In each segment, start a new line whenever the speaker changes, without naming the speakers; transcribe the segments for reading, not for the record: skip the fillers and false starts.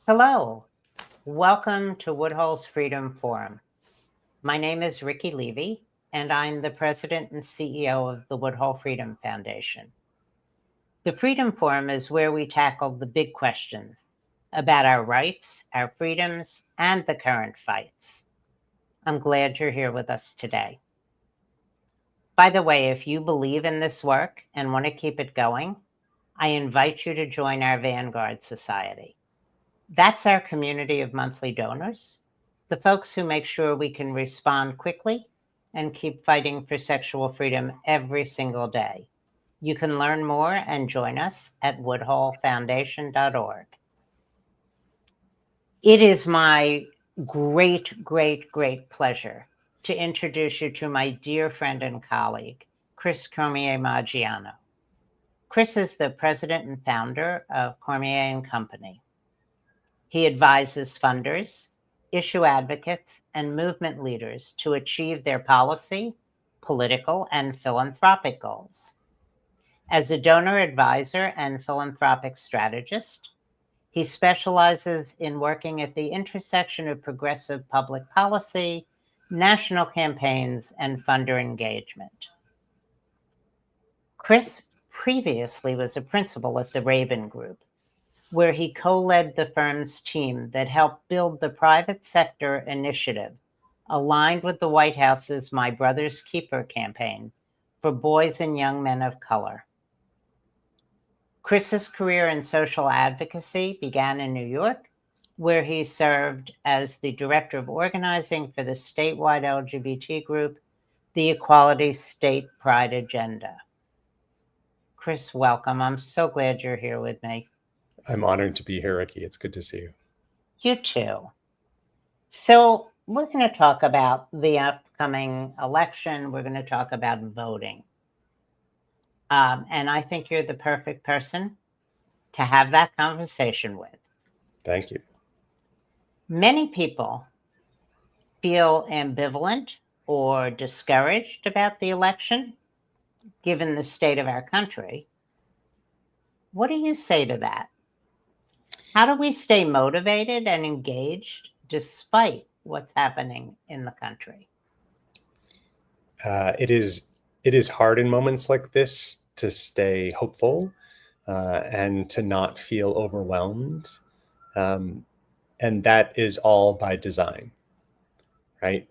Hello, welcome to Woodhull's Freedom Forum. My name is Ricci Levy, and I'm the president and CEO of the Woodhull Freedom Foundation. The Freedom Forum is where we tackle the big questions about our rights, our freedoms, and the current fights. I'm glad you're here with us today. By the way, if you believe in this work and want to keep it going, I invite you to join our Vanguard Society. That's our community of monthly donors, the folks who make sure we can respond quickly and keep fighting for sexual freedom every single day. You can learn more and join us at woodhullfoundation.org. It is my great pleasure to introduce you to my dear friend and colleague, Chris Cormier Maggiano. Chris is the president and founder of Cormier Company. He advises funders, issue advocates, and movement leaders to achieve their policy, political, and philanthropic goals. As a donor advisor and philanthropic strategist, he specializes in working at the intersection of progressive public policy, national campaigns, and funder engagement. Chris previously was a principal at the Raven Group, where he co-led the firm's team that helped build the private sector initiative aligned with the White House's My Brother's Keeper campaign for boys and young men of color. Chris's career in social advocacy began in New York, where he served as the director of organizing for the statewide LGBT group, the Equality State Pride Agenda. Chris, welcome. I'm so glad you're here with me.
I'm honored to be here, Ricci. It's good to see you.
You too. So we're going to talk about the upcoming election. We're going to talk about voting. And I think you're the perfect person to have that conversation with.
Thank you.
Many people feel ambivalent or discouraged about the election, given the state of our country. What do you say to that? How do we stay motivated and engaged despite what's happening in the country?
It is hard in moments like this to stay hopeful and to not feel overwhelmed. And that is all by design, right?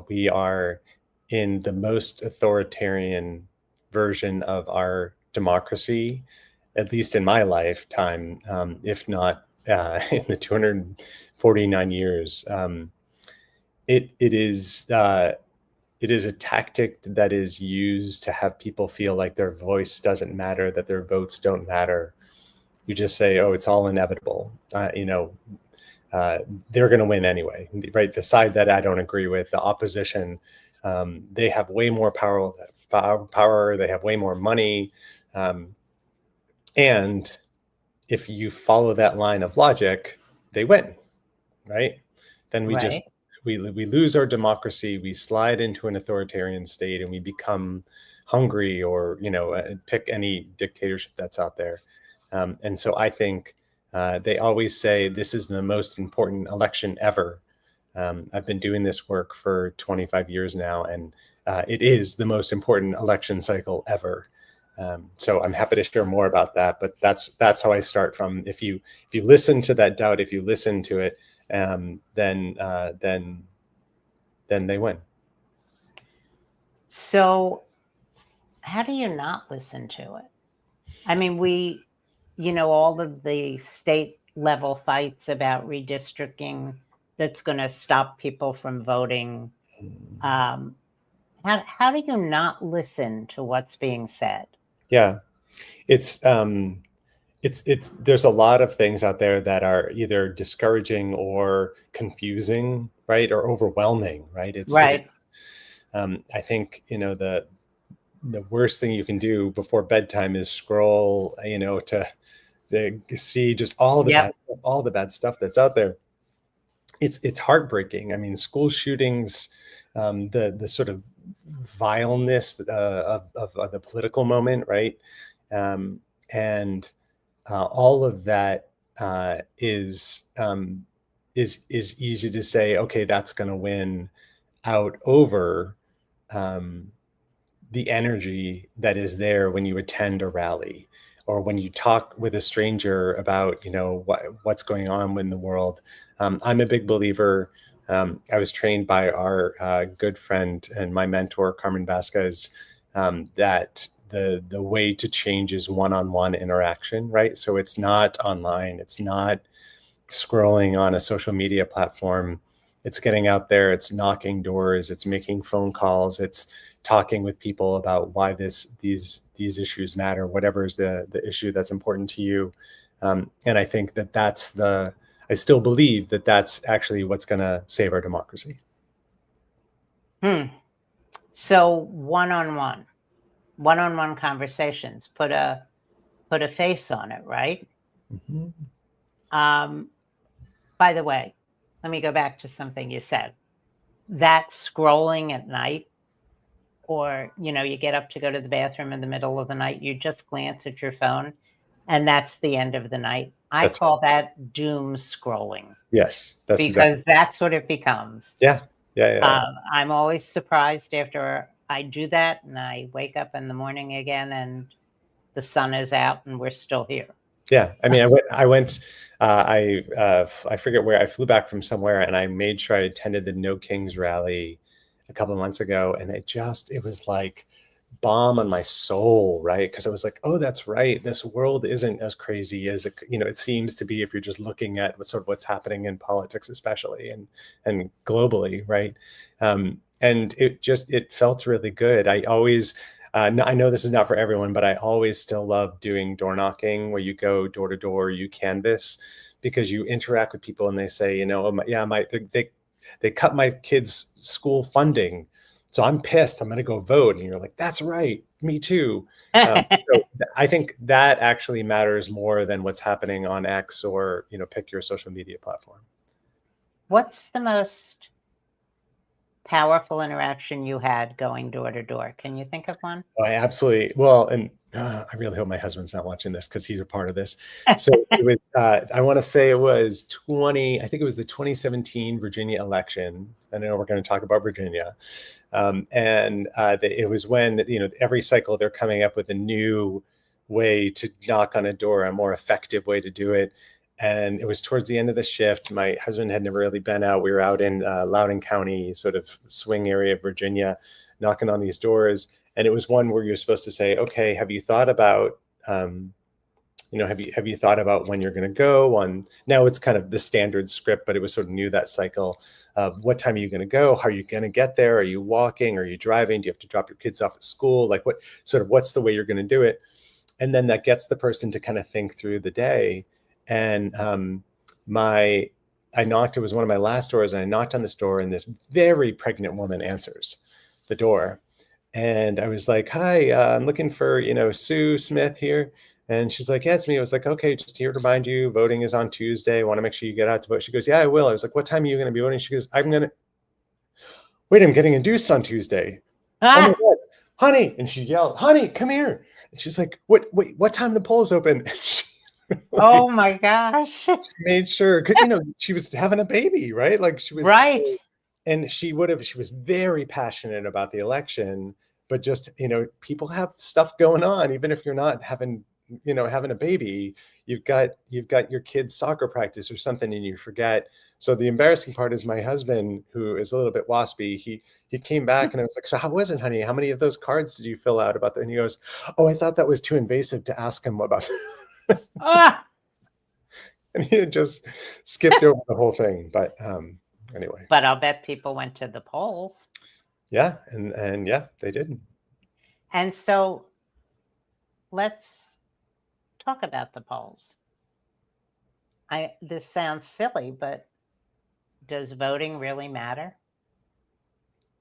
We are in the most authoritarian version of our democracy, at least in my lifetime, if not in the 249 years. It is a tactic that is used to have people feel like their voice doesn't matter, that their votes don't matter. You just say, oh, it's all inevitable. They're going to win anyway, right? The side that I don't agree with, the opposition, they have way more power. They have way more money. And if you follow that line of logic, they win, right? Then we lose our democracy. We slide into an authoritarian state and we become hungry, or, pick any dictatorship that's out there. And so I think they always say this is the most important election ever. I've been doing this work for 25 years now, and it is the most important election cycle ever. So I'm happy to share more about that, but that's how I start from. If you listen to that doubt, if you listen to it, then they win.
So how do you not listen to it? I mean, all of the state level fights about redistricting that's going to stop people from voting. How do you not listen to what's being said?
Yeah, there's a lot of things out there that are either discouraging or confusing, right? Or overwhelming, right? I think, the worst thing you can do before bedtime is scroll, to see just all the bad stuff that's out there. It's heartbreaking. I mean, school shootings, the sort of vileness of the political moment, right? And all of that is easy to say, okay, that's going to win out over the energy that is there when you attend a rally or when you talk with a stranger about, what's going on in the world. I'm a big believer. I was trained by our good friend and my mentor, Carmen Vasquez, that the way to change is one-on-one interaction, right? So it's not online. It's not scrolling on a social media platform. It's getting out there. It's knocking doors. It's making phone calls. It's talking with people about why these issues matter, whatever is the issue that's important to you. And I think I still believe that that's actually what's going to save our democracy.
So one-on-one conversations, put a face on it, right?
Mm-hmm.
By the way, let me go back to something you said. That scrolling at night, or, you get up to go to the bathroom in the middle of the night, you just glance at your phone, and that's the end of the night. I call that doom scrolling.
Yes,
because that's what it becomes.
Yeah.
I'm always surprised after I do that, and I wake up in the morning again, and the sun is out, and we're still here.
Yeah, I mean, I forget where I flew back from somewhere, and I made sure I attended the No Kings rally a couple of months ago, and it was like balm on my soul, right? Because I was like, oh, that's right. This world isn't as crazy as it seems to be if you're just looking at what's happening in politics, especially and globally, right? And it felt really good. I always. I know this is not for everyone, but I always still love doing door knocking, where you go door to door, you canvass, because you interact with people and they say, they cut my kids' school funding, so I'm pissed. I'm going to go vote, and you're like, that's right, me too. So I think that actually matters more than what's happening on X or pick your social media platform.
What's the most powerful interaction you had going door to door? Can you think of one?
Oh, I absolutely. Well, and I really hope my husband's not watching this, because he's a part of this. So it was, I want to say it was I think it was the 2017 Virginia election. I know we're going to talk about Virginia. It was when, every cycle they're coming up with a new way to knock on a door, a more effective way to do it. And it was towards the end of the shift. My husband had never really been out. We were out in Loudoun County, sort of swing area of Virginia, knocking on these doors. And it was one where you're supposed to say, okay, have you thought about, have you thought about when you're going to go on? Now it's kind of the standard script, but it was sort of new that cycle. What time are you going to go? How are you going to get there? Are you walking? Are you driving? Do you have to drop your kids off at school? Like what's the way you're going to do it? And then that gets the person to kind of think through the day. And I knocked, it was one of my last doors, and I knocked on this door, and this very pregnant woman answers the door. And I was like, hi, I'm looking for, Sue Smith here. And she's like, yeah, it's me. I was like, okay, just here to remind you, voting is on Tuesday. I want to make sure you get out to vote. She goes, yeah, I will. I was like, what time are you going to be voting? She goes, I'm getting induced on Tuesday. Oh my God, honey. And she yelled, honey, come here. And she's like, what time the polls open?
Oh my gosh.
She made sure, because she was having a baby, right? Like she was
right.
And she was very passionate about the election, but just, people have stuff going on, even if you're not having a baby, you've got your kid's soccer practice or something, and you forget. So the embarrassing part is my husband, who is a little bit waspy. He came back, and I was like, so how was it, honey? How many of those cards did you fill out about that? And he goes, oh, I thought that was too invasive to ask him about. And he had just skipped over the whole thing. But anyway.
But I'll bet people went to the polls.
Yeah, and yeah, they did.
And so let's talk about the polls. This sounds silly, but does voting really matter?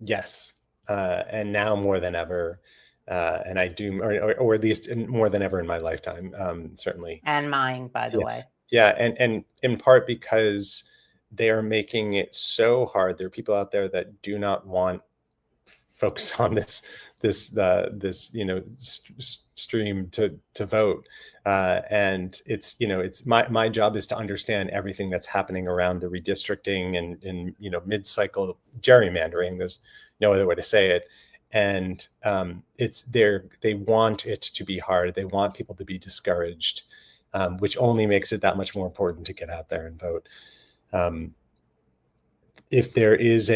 Yes, and now more than ever. And I do, or at least more than ever in my lifetime, certainly.
And mine, by the way.
Yeah, and in part because they are making it so hard. There are people out there that do not want folks on this stream to vote, and it's my job is to understand everything that's happening around the redistricting and mid-cycle gerrymandering. There's no other way to say it. And they want it to be hard. They want people to be discouraged, which only makes it that much more important to get out there and vote. If there is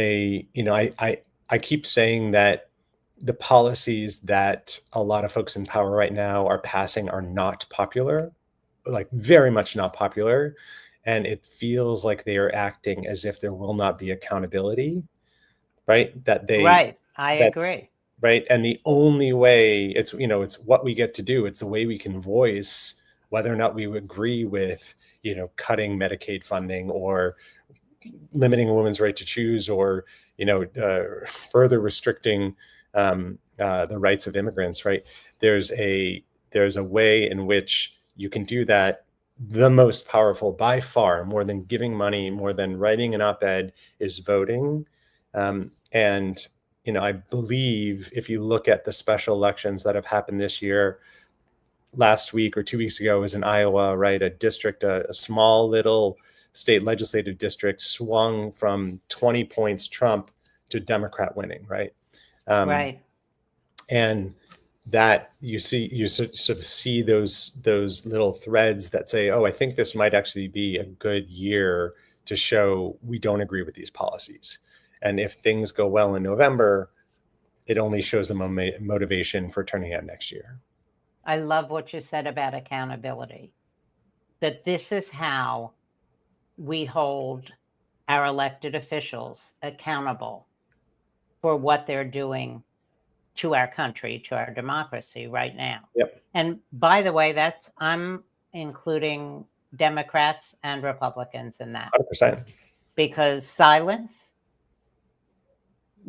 I keep saying that the policies that a lot of folks in power right now are passing are not popular, like very much not popular. And it feels like they are acting as if there will not be accountability, right?
Right. I agree.
Right. And the only way it's what we get to do. It's the way we can voice whether or not we agree with, cutting Medicaid funding or limiting a woman's right to choose or, further restricting the rights of immigrants, right? There's a way in which you can do that. The most powerful by far, more than giving money, more than writing an op-ed, is voting. And I believe if you look at the special elections that have happened this year, last week or 2 weeks ago was in Iowa, right? A small little state legislative district swung from 20 points Trump to Democrat winning, right?
Right.
And that you sort of see those little threads that say, oh, I think this might actually be a good year to show we don't agree with these policies. And if things go well in November, it only shows the motivation for turning out next year.
I love what you said about accountability, that this is how we hold our elected officials accountable for what they're doing to our country, to our democracy right now.
Yep.
And by the way, I'm including Democrats and Republicans in that.
100%.
Because silence,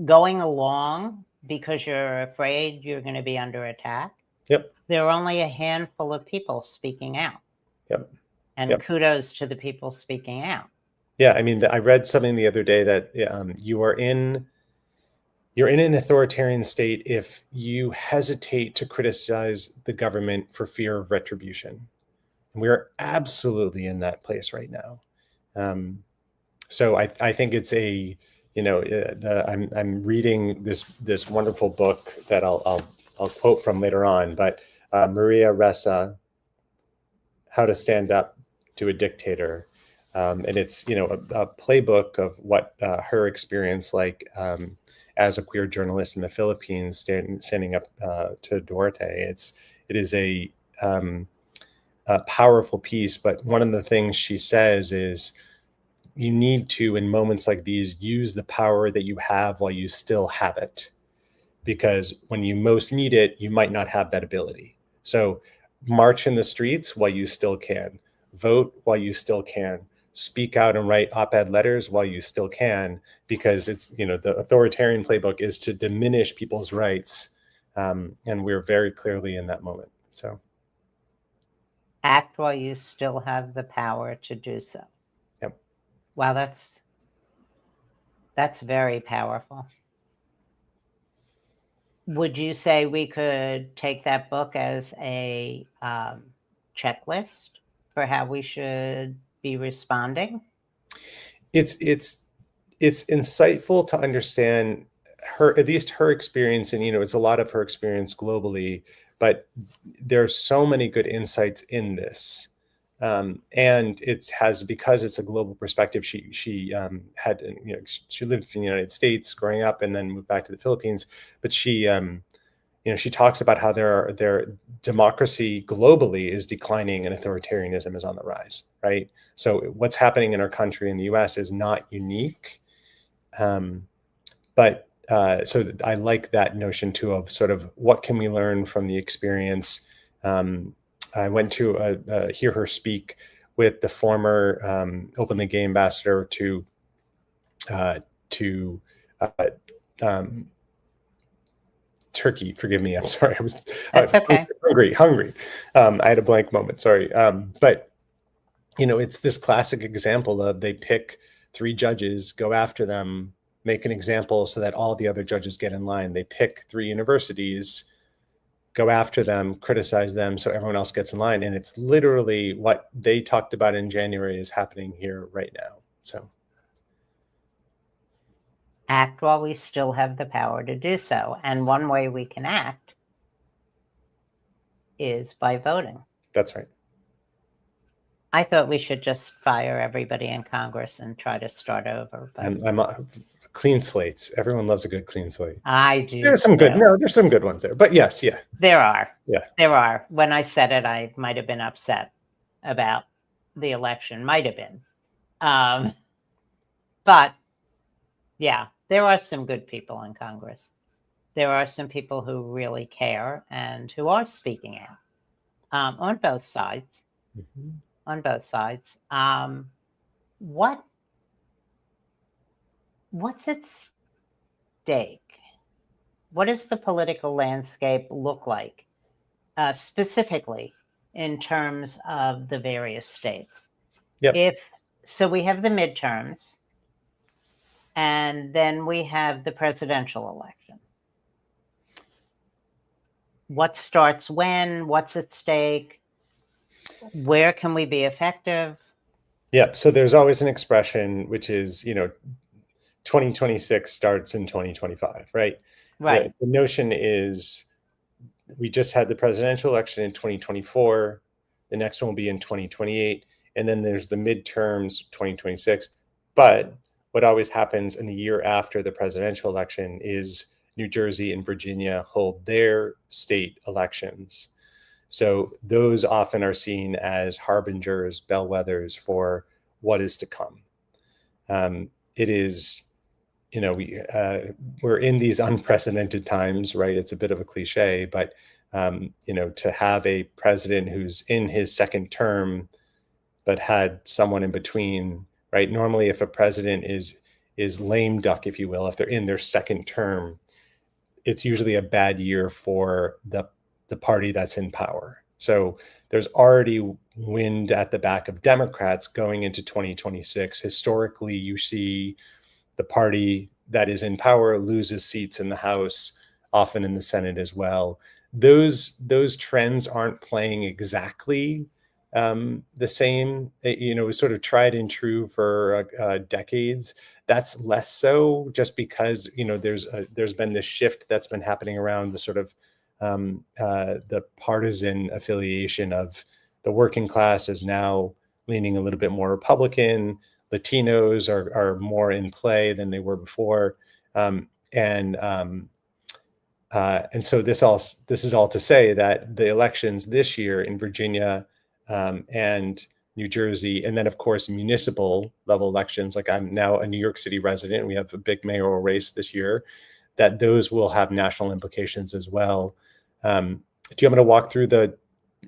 going along because you're afraid you're going to be under attack.
Yep.
There are only a handful of people speaking out.
Yep.
And kudos to the people speaking out.
Yeah, I mean, I read something the other day that you're in an authoritarian state if you hesitate to criticize the government for fear of retribution. And we are absolutely in that place right now. So I think it's I'm reading this wonderful book that I'll quote from later on, but Maria Ressa, How to Stand Up to a Dictator. And it's, a playbook of what her experience like as a queer journalist in the Philippines, standing up to Duterte. It is a powerful piece, but one of the things she says is you need to, in moments like these, use the power that you have while you still have it. Because when you most need it, you might not have that ability. So march in the streets while you still can. Vote while you still can. Speak out and write op-ed letters while you still can, because it's, the authoritarian playbook is to diminish people's rights. And we're very clearly in that moment. So
act while you still have the power to do so.
Yep.
Wow, that's very powerful. Would you say we could take that book as a checklist for how we should be responding?
It's insightful to understand at least her experience, and it's a lot of her experience globally, but there's so many good insights in this. And it has, because it's a global perspective, she had, she lived in the United States growing up and then moved back to the Philippines, but she talks about how their democracy globally is declining and authoritarianism is on the rise, right? So what's happening in our country in the US is not unique. But so I like that notion too of sort of what can we learn from the experience. I went to hear her speak with the former openly gay ambassador to Turkey. Forgive me. I'm sorry. I was
okay.
hungry. I had a blank moment. Sorry. But it's this classic example of they pick 3 judges, go after them, make an example so that all the other judges get in line. They pick 3 universities, go after them, criticize them so everyone else gets in line. And it's literally what they talked about in January is happening here right now. So
act while we still have the power to do so. And one way we can act is by voting.
that's right.
I thought we should just fire everybody in Congress and try to start over. But
I'm clean slates. Everyone loves a good clean slate.
I do.
There's some good. No, there's some good ones there. But yes, yeah.
There are.
Yeah.
There are. When I said it, I might have been upset about the election. Might have been. But yeah, there are some good people in Congress. There are some people who really care and who are speaking out on both sides.
Mm-hmm.
On both sides. What's at stake? What does the political landscape look like, specifically in terms of the various states?
Yep.
So we have the midterms, and then we have the presidential election. What starts when? What's at stake? Where can we be effective?
Yeah. So there's always an expression, which is, 2026 starts in 2025, right?
Right.
The notion is we just had the presidential election in 2024. The next one will be in 2028. And then there's the midterms, 2026. But what always happens in the year after the presidential election is New Jersey and Virginia hold their state elections. So those often are seen as harbingers, bellwethers for what is to come. It is, we're in these unprecedented times, right? It's a bit of a cliche, but to have a president who's in his second term, but had someone in between, right? Normally, if a president is lame duck, if you will, if they're in their second term, it's usually a bad year for the party that's in power. So there's already wind at the back of Democrats going into 2026. Historically, you see the party that is in power loses seats in the House, often in the Senate as well. Those trends aren't playing exactly the same. It was sort of tried and true for decades. That's less so, just because there's been this shift that's been happening around the sort of the partisan affiliation of the working class is now leaning a little bit more Republican. Latinos are more in play than they were before, and so this is all to say that the elections this year in Virginia and New Jersey, and then of course municipal level elections, like I'm now a New York City resident, and we have a big mayoral race this year, that those will have national implications as well. Do you want me to walk through the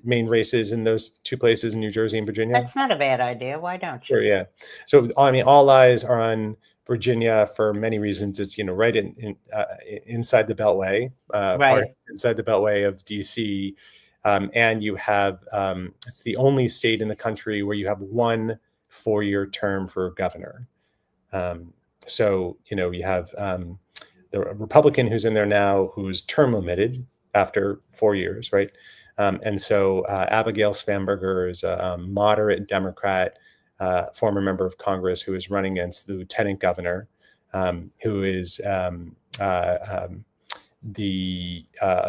main races in those two places in New Jersey and Virginia?
That's not a bad idea. Why don't you?
Sure, yeah. So, all eyes are on Virginia for many reasons. It's, right inside the Beltway,
right
inside the Beltway of DC. And you have, it's the only state in the country where you have one 4-year term for governor. So, you have the Republican who's in there now, who's term limited after 4 years, right? And so Abigail Spanberger is a moderate Democrat, former member of Congress, who is running against the lieutenant governor, who is the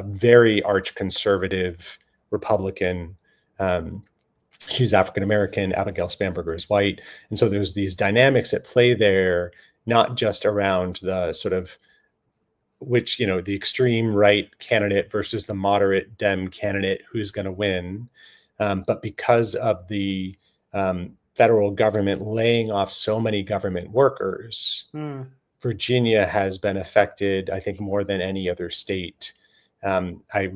very arch conservative Republican. She's African-American, Abigail Spanberger is white. And so there's these dynamics at play there, not just around the sort of the extreme right candidate versus the moderate Dem candidate who's going to win. But because of the federal government laying off so many government workers, Virginia has been affected, I think, more than any other state. I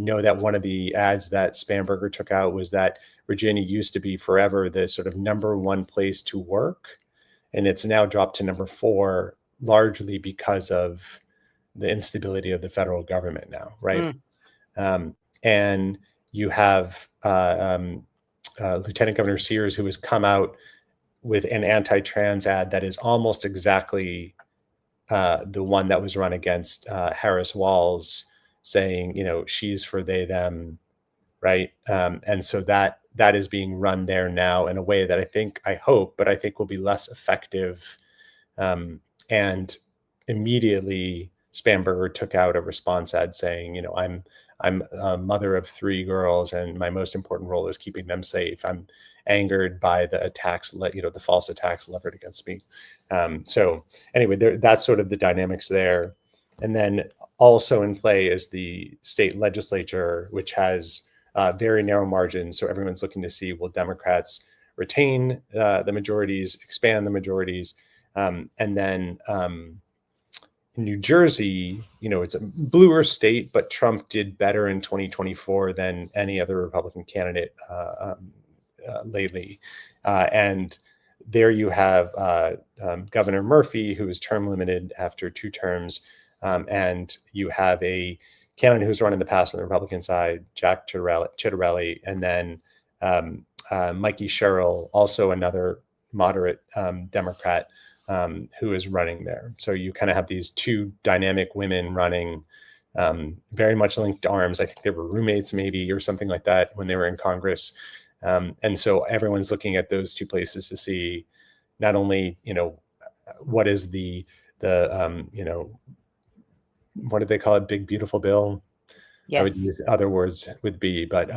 know that one of the ads that Spanberger took out was that Virginia used to be forever the sort of #1 place to work, and it's now dropped to #4, largely because of the instability of the federal government now, right? And you have Lieutenant Governor Sears, who has come out with an anti-trans ad that is almost exactly the one that was run against Harris Walls, saying, she's for they, them, right? And so that is being run there now in a way that I hope will be less effective. And immediately Spamberger took out a response ad saying, I'm a mother of 3 girls, and my most important role is keeping them safe. I'm angered by the attacks, the false attacks levered against me. So anyway, that's sort of the dynamics there. And then also in play is the state legislature, which has very narrow margins. So everyone's looking to see, will Democrats retain the majorities, expand the majorities? And then in New Jersey, it's a bluer state, but Trump did better in 2024 than any other Republican candidate lately. And there you have Governor Murphy, who is term limited after 2 terms. And you have a candidate who's run in the past on the Republican side, Jack Ciattarelli, and then Mikey Sherrill, also another moderate Democrat, who is running there. So you kind of have these 2 dynamic women running, very much linked arms. I think they were roommates maybe, or something like that, when they were in Congress. And so everyone's looking at those 2 places to see not only, what is the what do they call it? Big, beautiful bill.
Yes.
I would use other words with B, but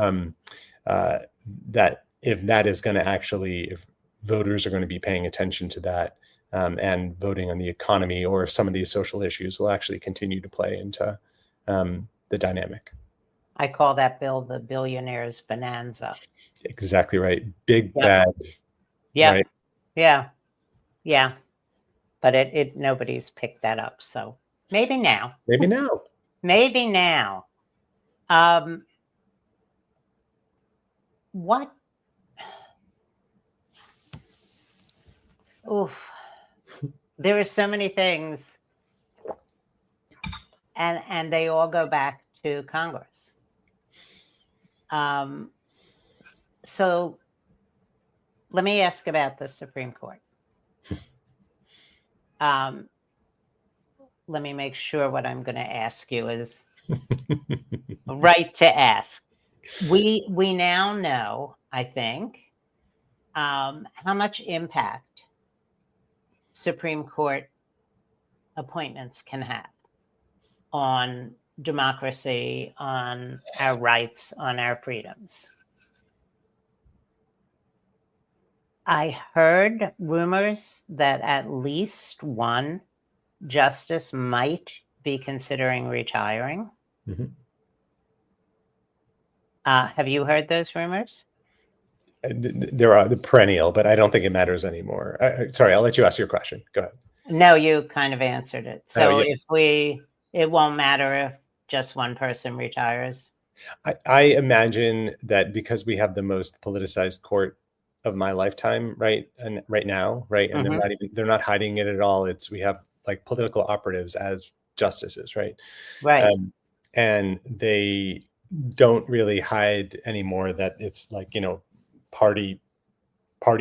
that if that is going to actually, if voters are going to be paying attention to that, and voting on the economy or some of these social issues, will actually continue to play into the dynamic.
I call that bill the billionaire's bonanza.
Exactly right. Big,
Yep.
bad.
Yeah.
Right?
Yeah. But it nobody's picked that up. So maybe now.
Maybe now.
Maybe now. What? Oof. There are so many things, and they all go back to Congress. So let me ask about the Supreme Court. Let me make sure what I'm going to ask you is right to ask. We now know, I think, how much impact Supreme Court appointments can have on democracy, on our rights, on our freedoms. I heard rumors that at least one justice might be considering retiring.
Mm-hmm.
Have you heard those rumors?
There are the perennial, but I don't think it matters anymore. Sorry, I'll let you ask your question. Go ahead.
No, you kind of answered it. So
yeah.
it won't matter if just one person retires.
I imagine that because we have the most politicized court of my lifetime, right? And right now, right? And
Mm-hmm.
they're not hiding it at all. We have like political operatives as justices, right?
Right.
And they don't really hide anymore that it's like, party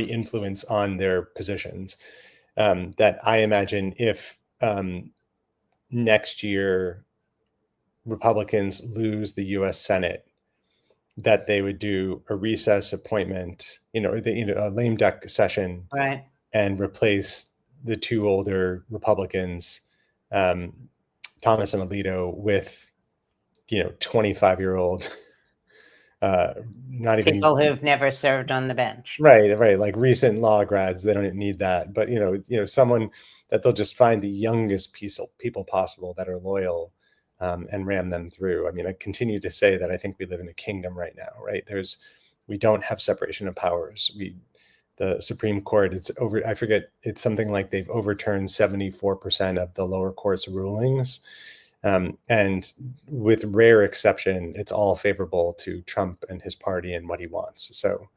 influence on their positions. That I imagine if next year Republicans lose the U.S. Senate, that they would do a recess appointment, a lame duck session,
Right,
and replace the 2 older Republicans, Thomas and Alito, with 25-year-old not even
people who've never served on the bench.
Right. Like recent law grads, they don't need that. But someone that they'll just find the youngest people possible that are loyal, and ram them through. I mean, I continue to say that I think we live in a kingdom right now, right? We don't have separation of powers. The Supreme Court, it's something like they've overturned 74% of the lower court's rulings. And with rare exception, it's all favorable to Trump and his party and what he wants. So,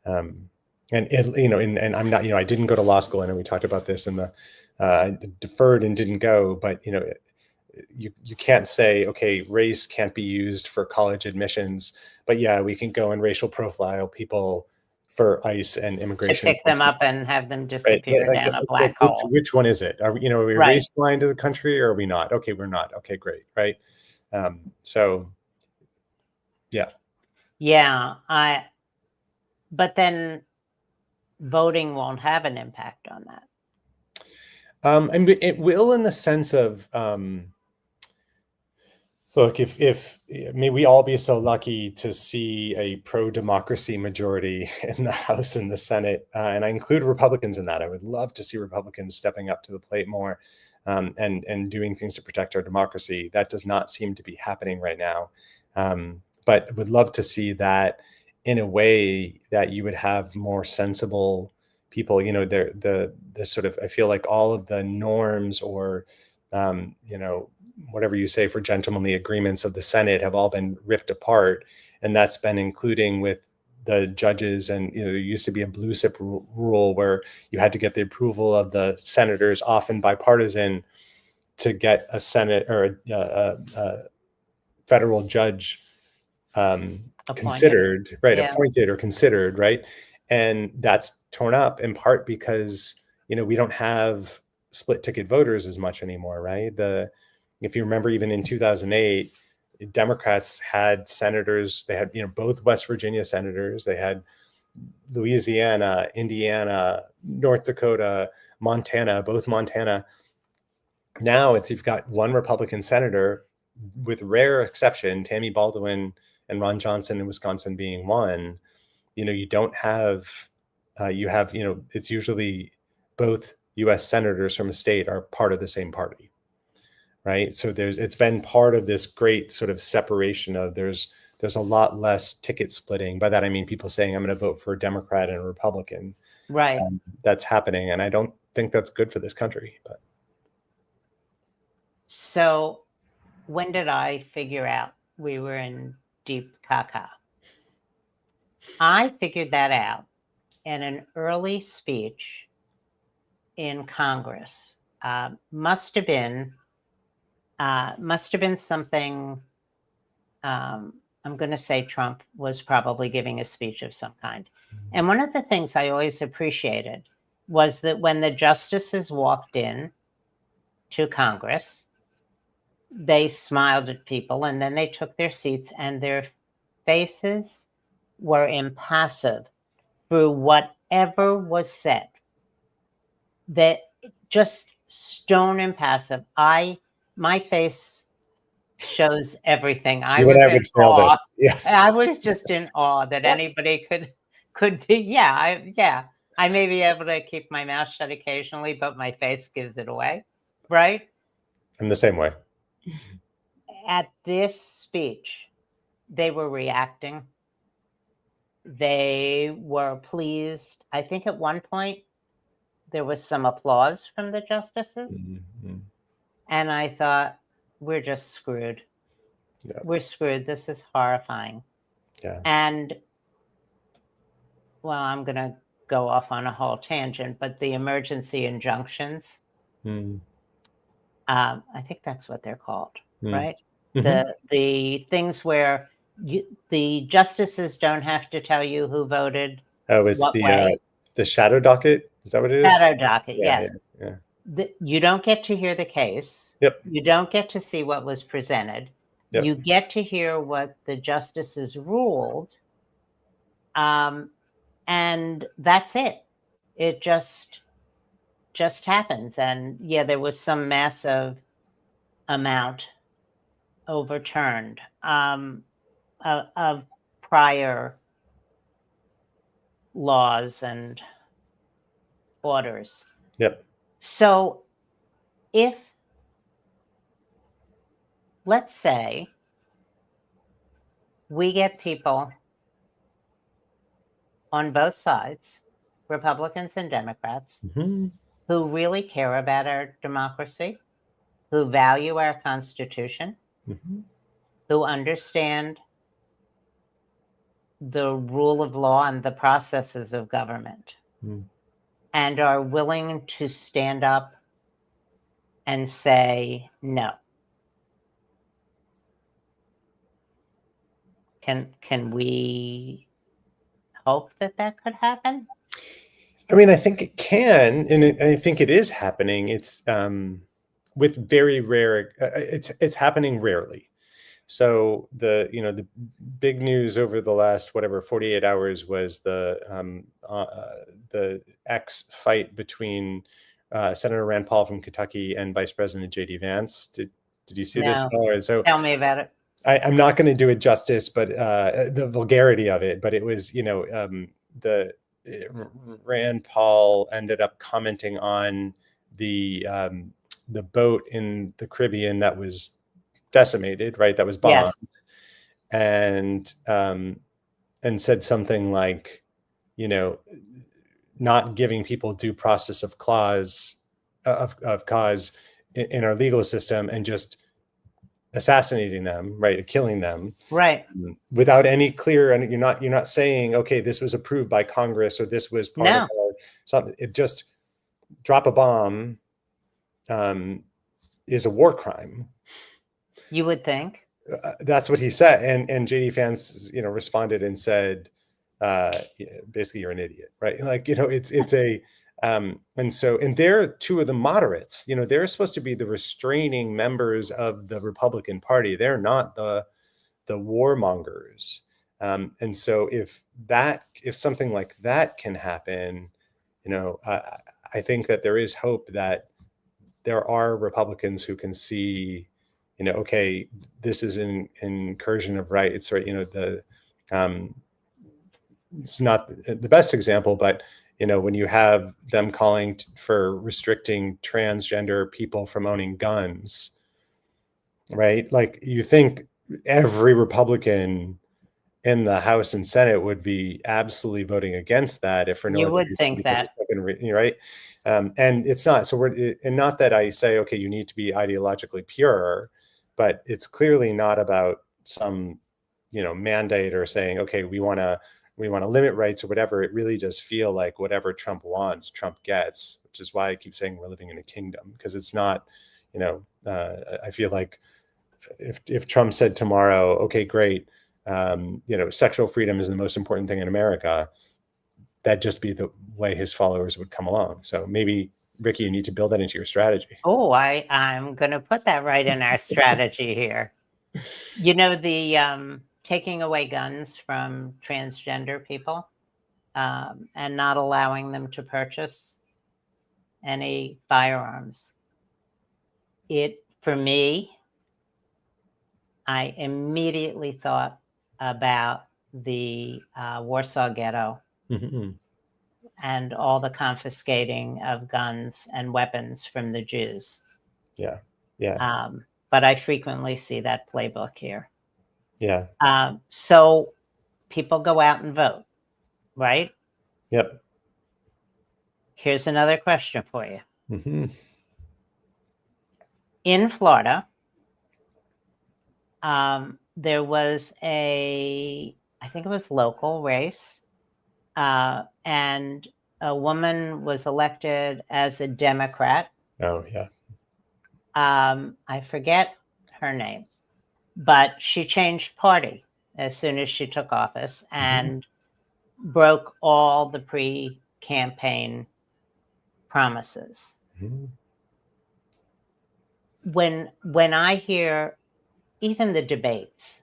and I'm not, I didn't go to law school. I know we talked about this, and I deferred and didn't go, but you can't say, okay, race can't be used for college admissions, but yeah, we can go and racial profile people for ICE and
To
immigration.
pick them up and have them
Right.
disappear
Like,
down a black hole.
which one is it? Are we, are we
Right.
race blind as a country, or are we not? Okay, we're not. Okay, great. Right. So, yeah.
Yeah. But then voting won't have an impact on that.
And it will, in the sense of, look, if may we all be so lucky to see a pro-democracy majority in the House and the Senate, and I include Republicans in that. I would love to see Republicans stepping up to the plate more, and doing things to protect our democracy. That does not seem to be happening right now, but would love to see that in a way that you would have more sensible people. The sort of, I feel like all of the norms, or whatever you say, for gentlemanly agreements of the Senate have all been ripped apart. And that's been including with the judges. And, there used to be a blue slip rule where you had to get the approval of the senators, often bipartisan, to get a Senate or a federal judge considered, right?
Yeah.
Appointed or considered, right? And that's torn up in part because, we don't have split ticket voters as much anymore, right? If you remember, even in 2008, Democrats had senators. They had, both West Virginia senators. They had Louisiana, Indiana, North Dakota, Montana, both Montana. Now you've got one Republican senator, with rare exception, Tammy Baldwin and Ron Johnson in Wisconsin being one. You don't have, you have, it's usually both U.S. senators from a state are part of the same party. Right. So it's been part of this great sort of separation of there's a lot less ticket splitting. By that, I mean people saying, I'm going to vote for a Democrat and a Republican.
Right.
That's happening. And I don't think that's good for this country. But
so when did I figure out we were in deep caca? I figured that out in an early speech in Congress. Must have been something. I'm going to say Trump was probably giving a speech of some kind. And one of the things I always appreciated was that when the justices walked in to Congress, they smiled at people, and then they took their seats, and their faces were impassive through whatever was said. That just stone impassive. My face shows everything. I was in awe.
Yeah.
I was just in awe that anybody could be. Yeah. I may be able to keep my mouth shut occasionally, but my face gives it away. Right?
I'm the same way.
At this speech, they were reacting. They were pleased. I think at one point there was some applause from the justices.
Mm-hmm.
And I thought, we're just screwed.
Yeah.
We're screwed. This is horrifying.
Yeah.
And, well, I'm going to go off on a whole tangent, but the emergency injunctions, I think that's what they're called, right? Mm-hmm. The things where the justices don't have to tell you who voted.
Oh, it's the shadow docket. Is that what it is?
Shadow docket,
yeah,
yes.
Yeah.
You don't get to hear the case.
Yep.
You don't get to see what was presented. Yep. You get to hear what the justices ruled. And that's it. It just happens. And yeah, there was some massive amount overturned of prior laws and orders.
Yep.
So if, let's say, we get people on both sides, Republicans and Democrats, mm-hmm. who really care about our democracy, who value our Constitution, mm-hmm. who understand the rule of law and the processes of government, and are willing to stand up and say no. Can we hope that that could happen?
I mean, I think it can, and I think it is happening. It's with very rare. It's happening rarely. So the big news over the last 48 hours was the X fight between Senator Rand Paul from Kentucky and Vice President J.D. Vance. Did you see this at all? So
tell me about it.
I'm not going to do it justice, but the vulgarity of it. But it was, the Rand Paul ended up commenting on the boat in the Caribbean that was decimated, right? That was bombed, yes. And said something like, not giving people due process of cause in our legal system, and just assassinating them, right, killing them,
right,
without any clear. And you're not saying, okay, this was approved by Congress or this was part of something. It just drop a bomb is a war crime.
You would think.
That's what he said, and JD Vance, responded and said, basically, you're an idiot, right? Like, it's a. And they're two of the moderates. They're supposed to be the restraining members of the Republican Party. They're not the warmongers. And so if something like that can happen, I think that there is hope that there are Republicans who can see, okay, this is an incursion of rights, right? It's not the best example, but when you have them calling for restricting transgender people from owning guns, right? Like, you think every Republican in the House and Senate would be absolutely voting against that, if for no
other reason. You would think that,
right? And it's not. So and not that I say, okay, you need to be ideologically pure, but it's clearly not about some, mandate or saying, okay, we want to limit rights or whatever. It really does feel like whatever Trump wants, Trump gets, which is why I keep saying we're living in a kingdom, because it's not, I feel like if Trump said tomorrow, okay, great, sexual freedom is the most important thing in America, that'd just be the way his followers would come along. So maybe, Ricci, you need to build that into your strategy.
Oh, I'm going to put that right in our strategy here. The taking away guns from transgender people and not allowing them to purchase any firearms. For me, I immediately thought about the Warsaw Ghetto, mm-hmm. and all the confiscating of guns and weapons from the Jews.
Yeah.
But I frequently see that playbook here.
Yeah.
So people go out and vote, right?
Yep.
Here's another question for you.
Mm-hmm.
In Florida, there was I think it was local race, and a woman was elected as a Democrat.
Oh, yeah.
I forget her name, but she changed party as soon as she took office and mm-hmm. broke all the pre-campaign promises. Mm-hmm. When I hear even the debates,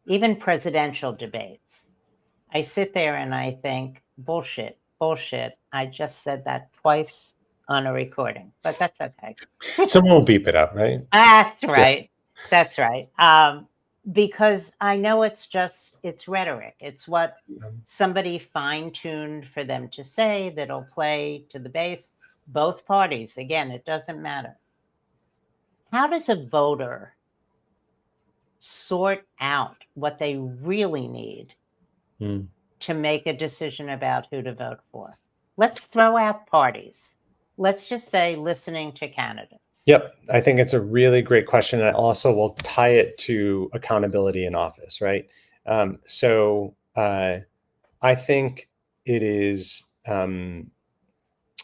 even presidential debates, I sit there and I think, bullshit. I just said that twice on a recording, but that's okay.
Someone will beep it out, right?
That's right. Yeah. That's right. Because I know it's rhetoric. It's what somebody fine-tuned for them to say that'll play to the base. Both parties, again, it doesn't matter. How does a voter sort out what they really need to make a decision about who to vote for? Let's throw out parties. Let's just say listening to candidates.
Yep. I think it's a really great question. And I also will tie it to accountability in office, right? So I think it is, well,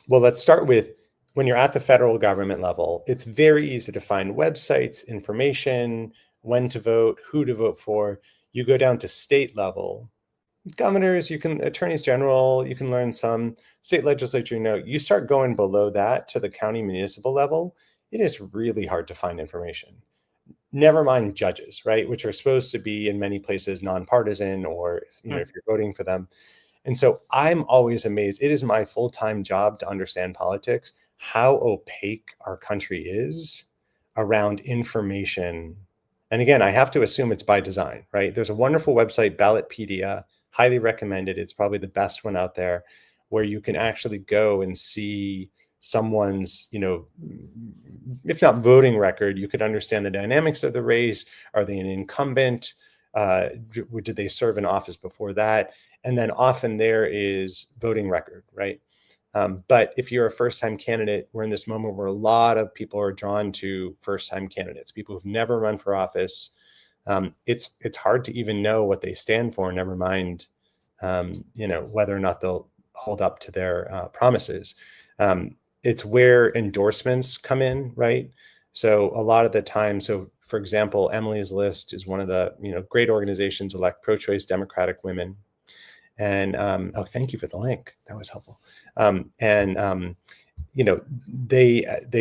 let's start with when you're at the federal government level, it's very easy to find websites, information, when to vote, who to vote for. You go down to state level, Governors, attorneys general, you can learn some. State legislature, you start going below that to the county municipal level, it is really hard to find information. Never mind judges, right? Which are supposed to be in many places nonpartisan, or if you're voting for them. And so I'm always amazed. It is my full-time job to understand politics, how opaque our country is around information. And again, I have to assume it's by design, right? There's a wonderful website, Ballotpedia, highly recommended. It's probably the best one out there, where you can actually go and see someone's, if not voting record, you could understand the dynamics of the race. Are they an incumbent? Did they serve in office before that? And then often there is voting record, right? But if you're a first-time candidate, we're in this moment where a lot of people are drawn to first-time candidates, people who've never run for office. It's hard to even know what they stand for, never mind, whether or not they'll hold up to their promises. It's where endorsements come in, right? So a lot of the time, so for example, Emily's List is one of the great organizations elect pro-choice Democratic women. And thank you for the link. That was helpful. They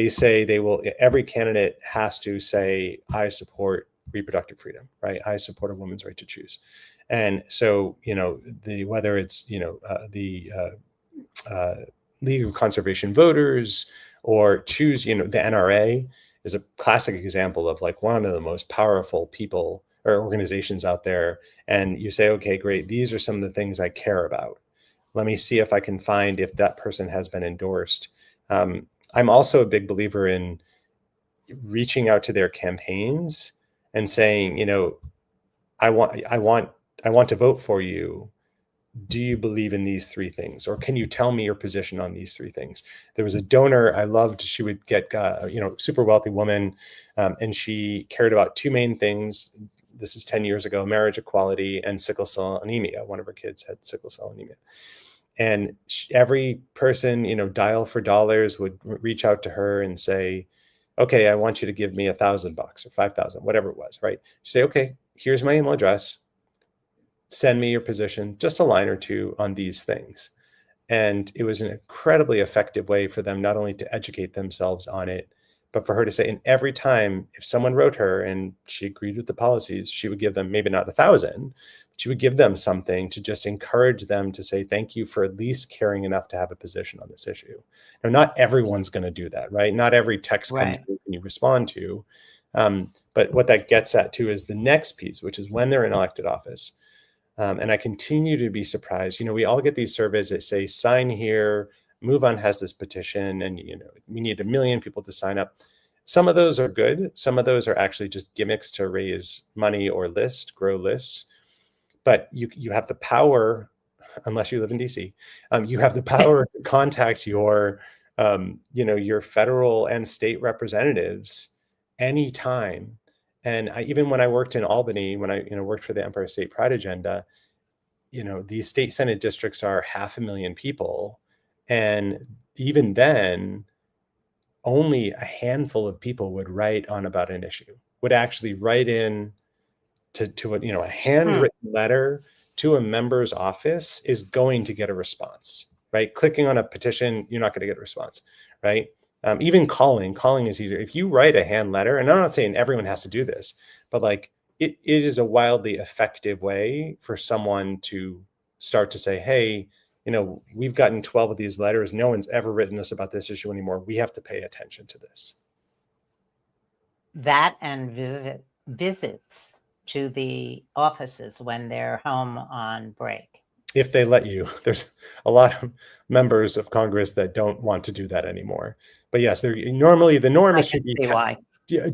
say they will. Every candidate has to say, "I support reproductive freedom," right? I support a woman's right to choose. And so whether it's the League of Conservation Voters or Choose, the NRA is a classic example of like one of the most powerful people or organizations out there. And you say, okay, great, these are some of the things I care about. Let me see if I can find if that person has been endorsed. I'm also a big believer in reaching out to their campaigns and saying, I want to vote for you. Do you believe in these three things? Or can you tell me your position on these three things? There was a donor I loved. She would get, super wealthy woman. And she cared about two main things. This is 10 years ago, marriage equality and sickle cell anemia. One of her kids had sickle cell anemia. And every person, dial for dollars would reach out to her and say, okay, I want you to give me $1,000 or 5,000, whatever it was, right? She'd say, okay, here's my email address. Send me your position, just a line or two on these things. And it was an incredibly effective way for them not only to educate themselves on it, but for her to say, and every time if someone wrote her and she agreed with the policies, she would give them maybe not 1,000, but she would give them something to just encourage them to say, thank you for at least caring enough to have a position on this issue. Now, not everyone's going to do that, right? Not every text comes through and you respond to. But what that gets at too is the next piece, which is when they're in elected office. And I continue to be surprised. We all get these surveys that say, sign here, MoveOn has this petition, and we need 1 million people to sign up. Some of those are good. Some of those are actually just gimmicks to raise money or grow lists. But you have the power, unless you live in DC, you have the power to contact your federal and state representatives anytime. And even when I worked in Albany, when I worked for the Empire State Pride Agenda, these state Senate districts are 500,000 people. And even then, only a handful of people would write on about an issue, would actually write in to a handwritten letter to a member's office is going to get a response, right? Clicking on a petition, you're not going to get a response, right? Even calling is easier. If you write a hand letter, and I'm not saying everyone has to do this, but like it is a wildly effective way for someone to start to say, hey, we've gotten 12 of these letters. No one's ever written us about this issue anymore. We have to pay attention to this.
That and visits to the offices when they're home on break.
If they let you. There's a lot of members of Congress that don't want to do that anymore. But yes, normally the norm is should be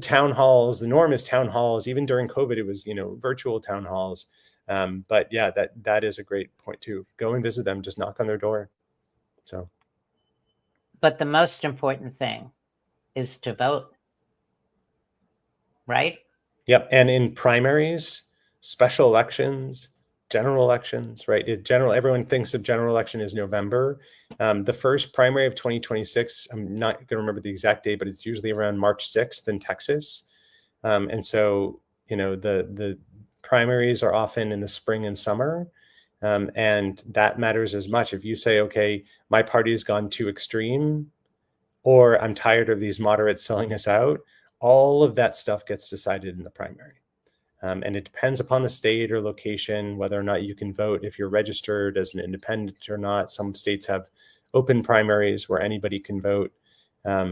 town halls. The norm is town halls. Even during COVID, it was virtual town halls. But yeah, that is a great point too. Go and visit them. Just knock on their door. So.
But the most important thing is to vote, right?
Yep. And in primaries, special elections, general elections, right? Everyone thinks of general election as November. The first primary of 2026, I'm not going to remember the exact date, but it's usually around March 6th in Texas. And so, the primaries are often in the spring and summer. And that matters as much. If you say, okay, my party has gone too extreme, or I'm tired of these moderates selling us out, all of that stuff gets decided in the primary. And it depends upon the state or location, whether or not you can vote if you're registered as an independent or not. Some states have open primaries where anybody can vote.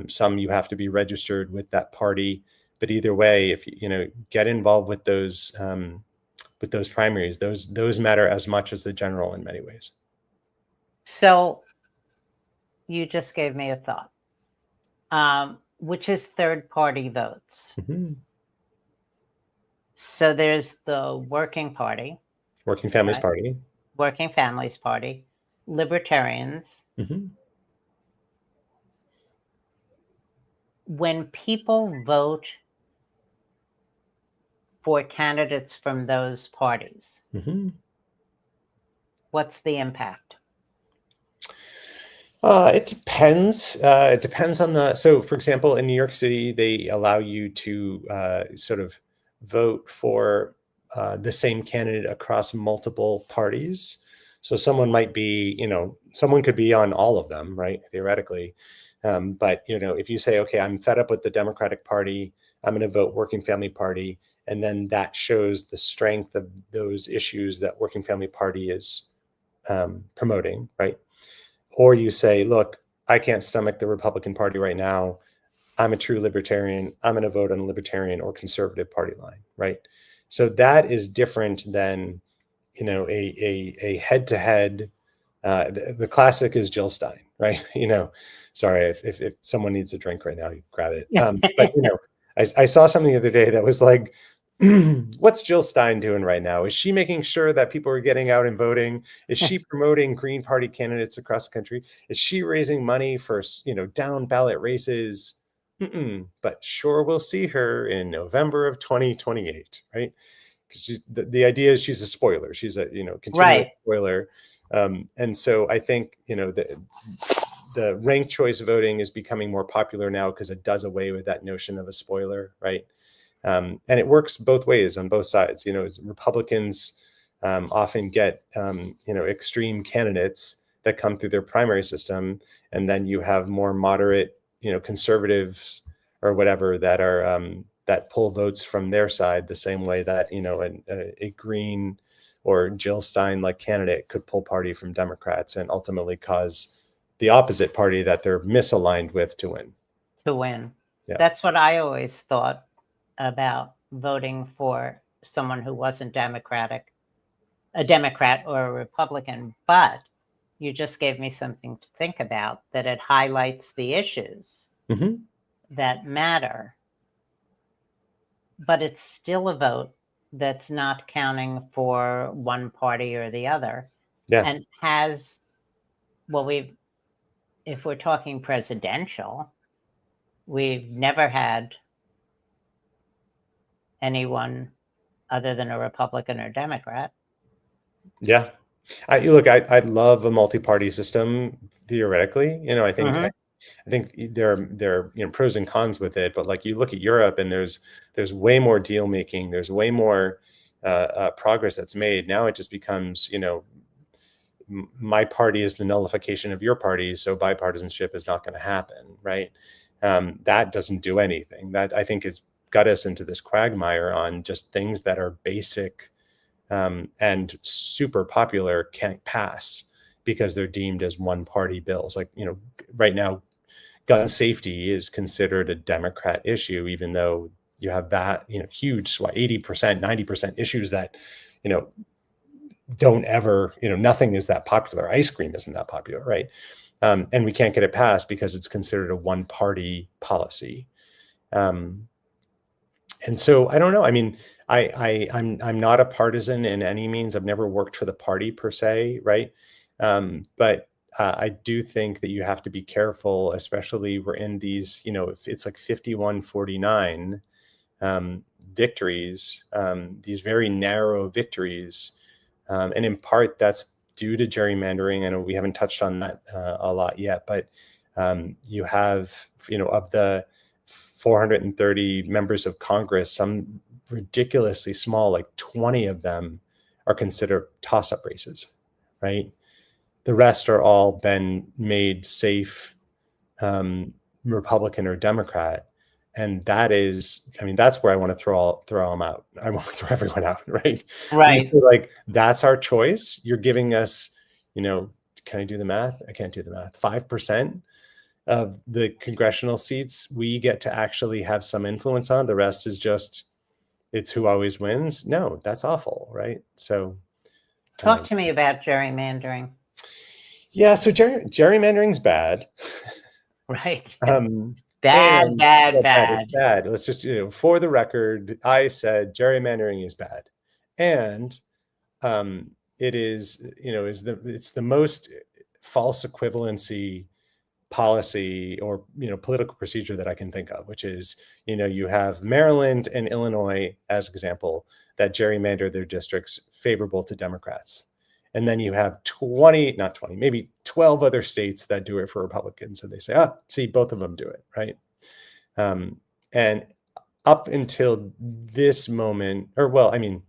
Some you have to be registered with that party. But either way, if you get involved with those primaries, those matter as much as the general in many ways.
So you just gave me a thought, which is third party votes.
Mm-hmm.
So there's the Working Party,
Working Families Party,
Working Families Party, Libertarians.
Mm-hmm.
When people vote for candidates from those parties,
Mm-hmm.
what's the impact?
It depends. It depends on so for example, in New York City, they allow you to sort of vote for the same candidate across multiple parties. So someone might be, someone could be on all of them, right? Theoretically. But, if you say, okay, I'm fed up with the Democratic Party, I'm going to vote Working Family Party. And then that shows the strength of those issues that Working Family Party is promoting, right? Or you say, look, I can't stomach the Republican Party right now. I'm a true libertarian. I'm going to vote on the libertarian or conservative party line, right? So that is different than, a head-to-head. The classic is Jill Stein, right? Sorry if someone needs a drink right now, you grab it. But I saw something the other day that was like, what's Jill Stein doing right now? Is she making sure that people are getting out and voting? Is she promoting Green Party candidates across the country? Is she raising money for, down ballot races? But sure, we'll see her in November of 2028, right? Because the idea is she's a spoiler. She's a, continual spoiler. And so I think, the ranked choice voting is becoming more popular now because it does away with that notion of a spoiler, right? And it works both ways on both sides. Republicans often get, extreme candidates that come through their primary system. And then you have more moderate, conservatives or whatever that are, that pull votes from their side the same way that, a Green or Jill Stein like candidate could pull party from Democrats and ultimately cause the opposite party that they're misaligned with to win.
Yeah. That's what I always thought about voting for someone who wasn't Democratic, a Democrat or a Republican. But you just gave me something to think about, that it highlights the issues that matter. But it's still a vote that's not counting for one party or the other.
Yeah.
And if we're talking presidential, we've never had anyone other than a Republican or Democrat.
Yeah. I love a multi-party system theoretically. I think I think there are pros and cons with it, but like you look at Europe and there's way more deal making, there's way more progress that's made. Now it just becomes, my party is the nullification of your party, so bipartisanship is not going to happen, right? That doesn't do anything. That I think has got us into this quagmire on just things that are basic and super popular can't pass because they're deemed as one party bills. Like, right now, gun safety is considered a Democrat issue, even though you have that, huge 80%, 90% issues that, don't ever, nothing is that popular. Ice cream isn't that popular, right? And we can't get it passed because it's considered a one party policy. And so I don't know. I mean, I'm not a partisan in any means. I've never worked for the party per se, right? But I do think that you have to be careful, especially we're in these, if it's like 51-49 victories, these very narrow victories. And in part, that's due to gerrymandering. I know we haven't touched on that a lot yet, but you have, of the 430 members of Congress, some ridiculously small, like 20 of them are considered toss-up races, right? The rest are all been made safe, Republican or Democrat. And that is, I mean, that's where I want to throw them out. I want to throw everyone out, right?
Right.
Like, that's our choice. You're giving us, can I do the math? I can't do the math. 5% of the congressional seats we get to actually have some influence on. The rest is just, it's who always wins. No, that's awful, right? So
talk to me about gerrymandering.
Yeah, so gerrymandering's bad.
Right.
Bad.
Bad.
Let's just, for the record, I said gerrymandering is bad. And it is, it's the most false equivalency policy or, political procedure that I can think of, which is, you have Maryland and Illinois as example that gerrymander their districts favorable to Democrats. And then you have maybe 12 other states that do it for Republicans. And they say, see, both of them do it, right? And up until this moment, the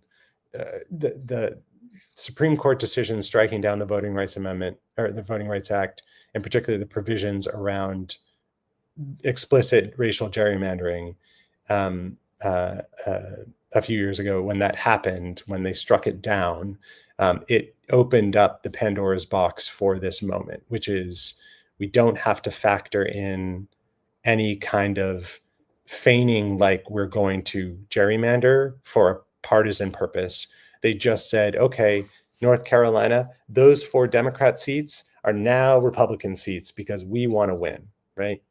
Supreme Court decision striking down the Voting Rights Amendment or the Voting Rights Act, and particularly the provisions around explicit racial gerrymandering, a few years ago, when that happened, when they struck it down, it opened up the Pandora's box for this moment, which is we don't have to factor in any kind of feigning like we're going to gerrymander for a partisan purpose. They just said, okay, North Carolina, those 4 Democrat seats are now Republican seats because we want to win, right?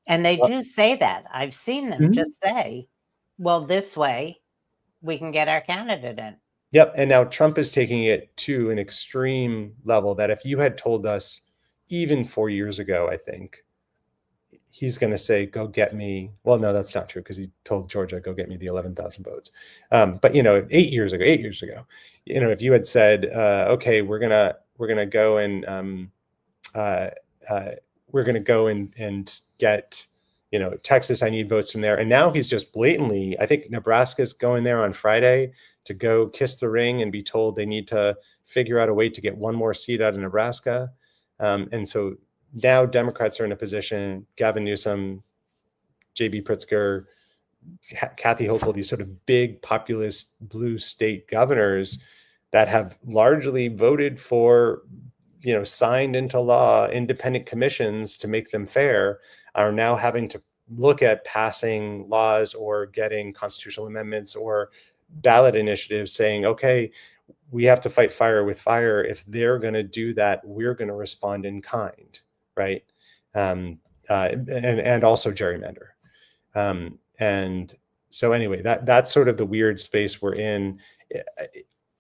And they do say that. I've seen them just say, well, this way we can get our candidate in.
Yep. And now Trump is taking it to an extreme level that if you had told us even 4 years ago, I think he's going to say, go get me. Well, no, that's not true, because he told Georgia, go get me the 11,000 votes. But 8 years ago, if you had said, okay, we're going to go and we're going to go and get, Texas, I need votes from there. And now he's just blatantly, I think Nebraska's going there on Friday to go kiss the ring and be told they need to figure out a way to get one more seat out of Nebraska. And so now Democrats are in a position, Gavin Newsom, J.B. Pritzker, Kathy Hochul, these sort of big populist blue state governors that have largely voted for, signed into law independent commissions to make them fair, are now having to look at passing laws or getting constitutional amendments or ballot initiatives saying, okay, we have to fight fire with fire. If they're going to do that, we're going to respond in kind, right? And also gerrymander. And so anyway, that's sort of the weird space we're in.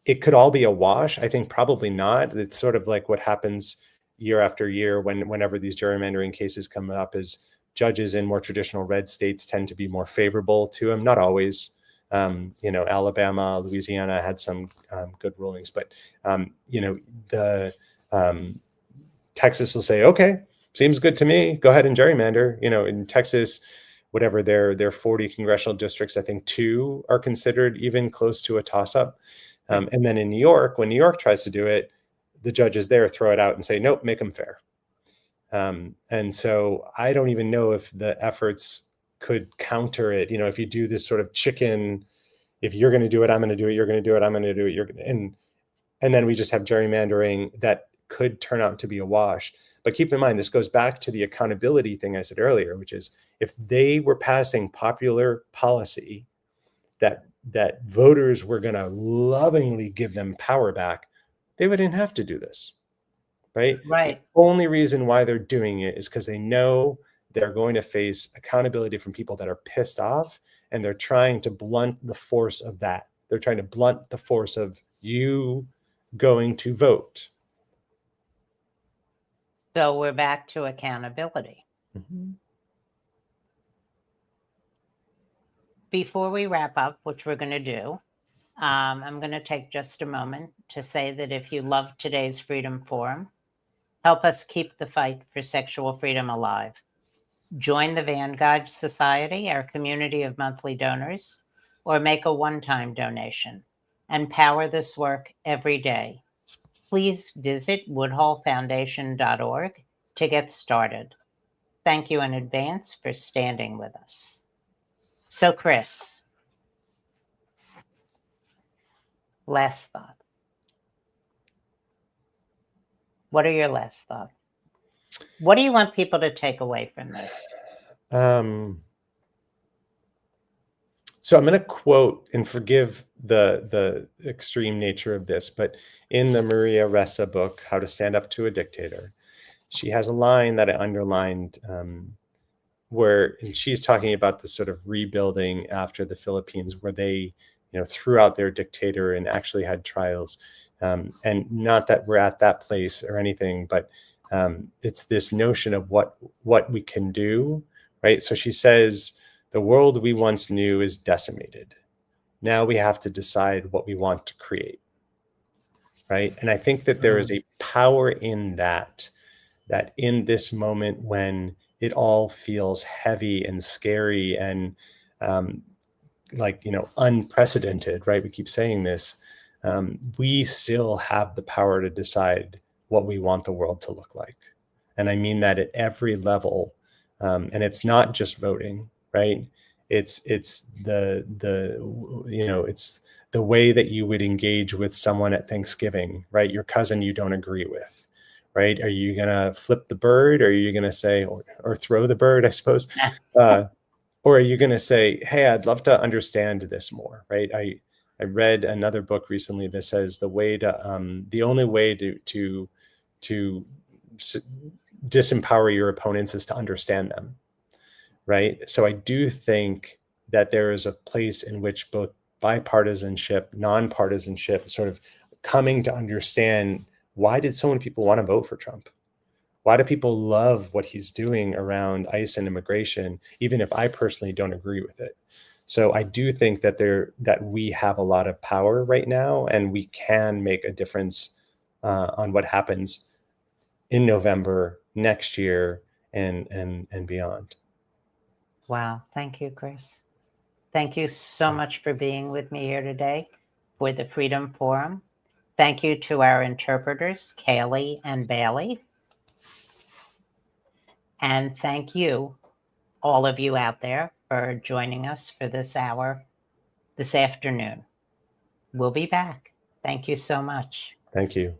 It could all be a wash. I think probably not. It's sort of like what happens year after year whenever these gerrymandering cases come up, is judges in more traditional red states tend to be more favorable to them. Not always. Alabama, Louisiana had some good rulings, but Texas will say, okay, seems good to me. Go ahead and gerrymander. In Texas, whatever their 40 congressional districts, I think 2 are considered even close to a toss-up. And then in New York, when New York tries to do it, the judges there throw it out and say, nope, make them fair. And so I don't even know if the efforts could counter it. If you do this sort of chicken, if you're going to do it, I'm going to do it. You're going to do it. I'm going to do it. And then we just have gerrymandering that could turn out to be a wash. But keep in mind, this goes back to the accountability thing I said earlier, which is if they were passing popular policy that voters were going to lovingly give them power back, they wouldn't have to do this, right?
Right.
The only reason why they're doing it is because they know they're going to face accountability from people that are pissed off, and they're trying to blunt the force of that. They're trying to blunt the force of you going to vote.
So we're back to accountability.
Mm-hmm.
Before we wrap up, which we're going to do, I'm going to take just a moment to say that if you love today's Freedom Forum, help us keep the fight for sexual freedom alive. Join the Vanguard Society, our community of monthly donors, or make a one-time donation and power this work every day. please visit woodhullfoundation.org to get started. Thank you in advance for standing with us. So, Chris, last thought. What are your last thoughts? What do you want people to take away from this?
So I'm going to quote, and forgive the extreme nature of this, but in the Maria Ressa book, How to Stand Up to a Dictator, she has a line that I underlined where, and she's talking about the sort of rebuilding after the Philippines, where they, threw out their dictator and actually had trials. And not that we're at that place or anything, but it's this notion of what we can do, right? So she says, the world we once knew is decimated. Now we have to decide what we want to create, right? And I think that there is a power in that in this moment when it all feels heavy and scary and unprecedented, right? We keep saying this. We still have the power to decide what we want the world to look like. And I mean that at every level. And it's not just voting, right? It's the way that you would engage with someone at Thanksgiving, right? Your cousin you don't agree with, right? Are you going to flip the bird? Or are you going to say, or throw the bird, I suppose? Or are you going to say, hey, I'd love to understand this more, right? I read another book recently that says the only way to disempower your opponents is to understand them, right? So I do think that there is a place in which both bipartisanship, nonpartisanship, sort of coming to understand, why did so many people want to vote for Trump? Why do people love what he's doing around ICE and immigration, even if I personally don't agree with it? So I do think that we have a lot of power right now, and we can make a difference on what happens in November, next year, and beyond.
Wow. Thank you, Chris. Thank you so much for being with me here today for the Freedom Forum. Thank you to our interpreters, Kaylee and Bailey. And thank you, all of you out there, for joining us for this hour this afternoon. We'll be back. Thank you so much.
Thank you.